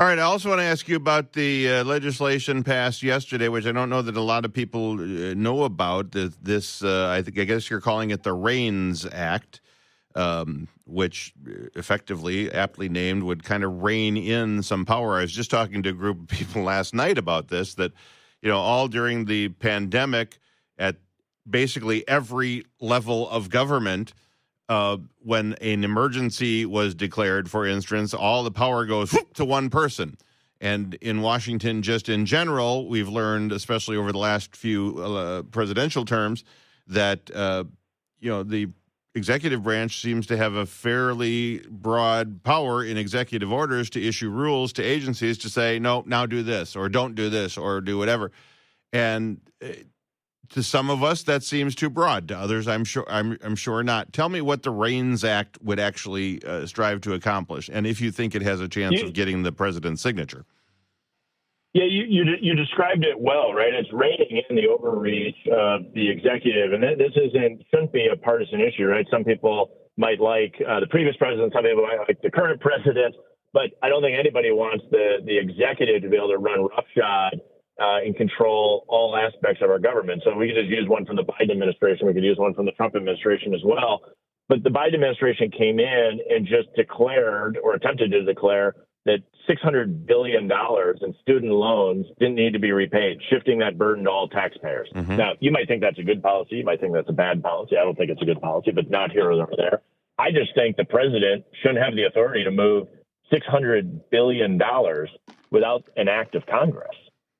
All right. I also want to ask you about the legislation passed yesterday, which I don't know that a lot of people know about. This, I guess you're calling it the REINS Act, which effectively, aptly named, would kind of rein in some power. I was just talking to a group of people last night about this, that, all during the pandemic, at basically every level of government, when an emergency was declared, for instance, all the power goes to one person. And in Washington, just in general, we've learned, especially over the last few presidential terms, that the executive branch seems to have a fairly broad power in executive orders to issue rules to agencies to say, no, now do this, or don't do this, or do whatever. And to some of us, that seems too broad. To others, I'm sure not. Tell me what the REINS Act would actually strive to accomplish, and if you think it has a chance of getting the president's signature. Yeah, you described it well, right? It's reining in the overreach of the executive, and this shouldn't be a partisan issue, right? Some people might like the previous president, some people might like the current president, but I don't think anybody wants the executive to be able to run roughshod and control all aspects of our government. So we could just use one from the Biden administration. We could use one from the Trump administration as well. But the Biden administration came in and just declared, or attempted to declare, that $600 billion in student loans didn't need to be repaid, shifting that burden to all taxpayers. Mm-hmm. Now, you might think that's a good policy. You might think that's a bad policy. I don't think it's a good policy, but not here or there. I just think the president shouldn't have the authority to move $600 billion without an act of Congress.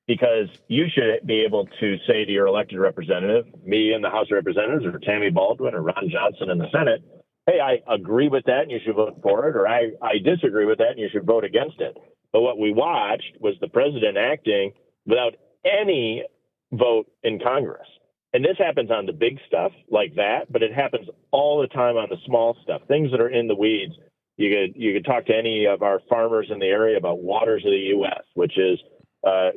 Because you should be able to say to your elected representative, me in the House of Representatives, or Tammy Baldwin, or Ron Johnson in the Senate, hey, I agree with that and you should vote for it, or I disagree with that and you should vote against it. But what we watched was the president acting without any vote in Congress. And this happens on the big stuff like that, but it happens all the time on the small stuff, things that are in the weeds. You could talk to any of our farmers in the area about Waters of the U.S., which is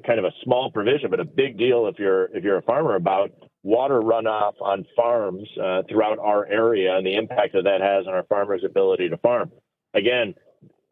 kind of a small provision, but a big deal if you're a farmer, about water runoff on farms throughout our area and the impact that has on our farmers' ability to farm. Again,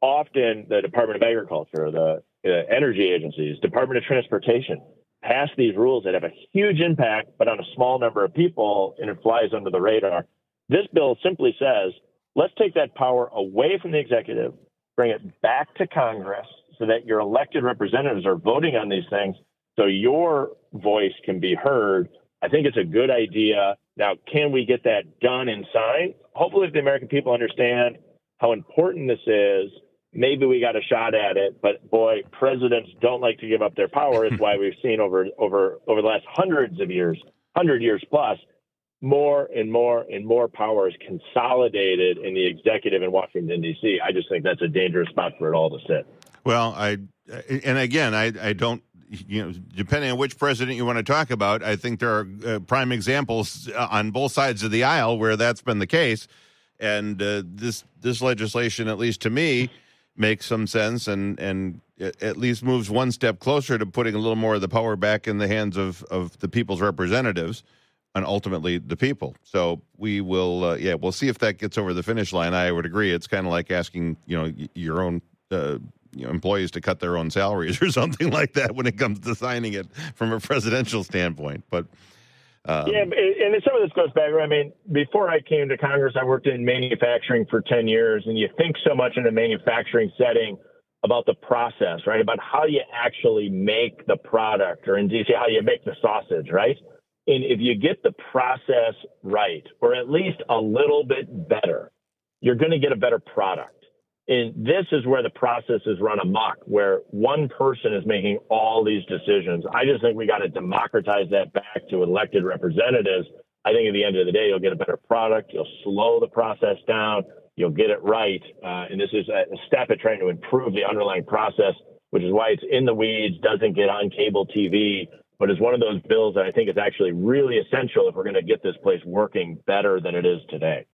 often the Department of Agriculture, the energy agencies, Department of Transportation pass these rules that have a huge impact, but on a small number of people, and it flies under the radar. This bill simply says, let's take that power away from the executive, bring it back to Congress, so that your elected representatives are voting on these things so your voice can be heard. I think it's a good idea. Now, can we get that done and signed? Hopefully, if the American people understand how important this is, maybe we got a shot at it. But boy, presidents don't like to give up their power. It's why we've seen over the last hundreds of years, 100 years plus, more and more and more power is consolidated in the executive in Washington, D.C. I just think that's a dangerous spot for it all to sit. Well, I don't, depending on which president you want to talk about, I think there are prime examples on both sides of the aisle where that's been the case. And this legislation, at least to me, makes some sense and at least moves one step closer to putting a little more of the power back in the hands of the people's representatives and ultimately the people. So we will, we'll see if that gets over the finish line. I would agree. It's kind of like asking, your own employees to cut their own salaries or something like that when it comes to signing it from a presidential standpoint. But and some of this goes back. I mean, before I came to Congress, I worked in manufacturing for 10 years, and you think so much in a manufacturing setting about the process, right? About how you actually make the product, or in DC, how you make the sausage, right? And if you get the process right, or at least a little bit better, you're going to get a better product. And this is where the process is run amok, where one person is making all these decisions. I just think we got to democratize that back to elected representatives. I think at the end of the day, you'll get a better product. You'll slow the process down. You'll get it right. And this is a step at trying to improve the underlying process, which is why it's in the weeds, doesn't get on cable TV, but is one of those bills that I think is actually really essential if we're going to get this place working better than it is today.